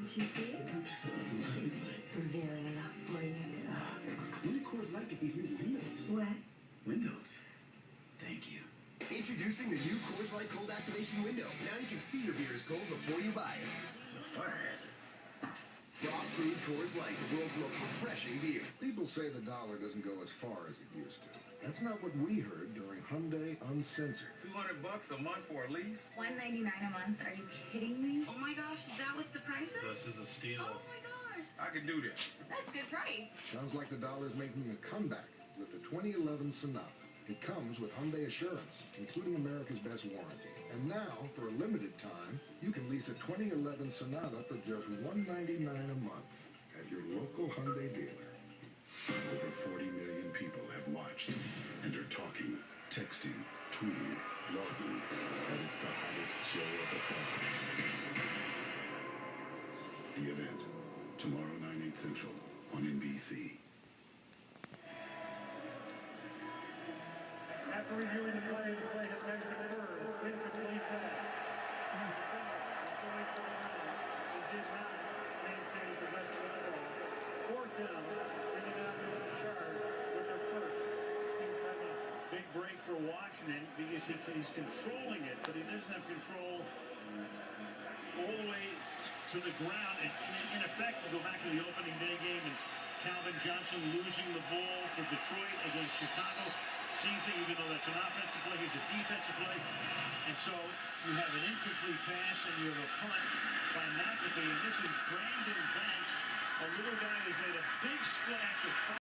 Did you see? Very enough for you. When did Coors Light get these new windows? What? Windows. Thank you. Introducing the new Coors Light Cold Activation Window. Now you can see your beer is cold before you buy it. It's a fire hazard. Frost brewed Coors Light, the world's most refreshing beer. People say the dollar doesn't go as far as it used to. That's not what we heard during Hyundai Uncensored. $200 a month for a lease? $199 a month. Are you kidding me? Oh my gosh, is that what the price is? This is a steal. Oh my gosh. I can do this. That's a good price. Sounds like the dollar's making a comeback with the 2011 Sonata. It comes with Hyundai Assurance, including America's best warranty. And now, for a limited time, you can lease a 2011 Sonata for just $199 a month at your local Hyundai dealer. Over 40 million people have watched and are talking, texting, tweeting, blogging that it's the hottest show of the fall. The event, tomorrow 9/8 Central on NBC. After reviewing the play has been confirmed. Incomplete pass. He did not maintain possession of the ball. Fourth down, Indianapolis charged with their first team timeout. Big break for Washington because he's controlling it, but he doesn't have control all the way to the ground. And in effect, we go back to the opening day game and Calvin Johnson losing the ball for Detroit against Chicago. Same thing, even though that's an offensive play, here's a defensive play. And so you have an incomplete pass and you have a punt by McAfee. And this is Brandon Banks, a little guy who's made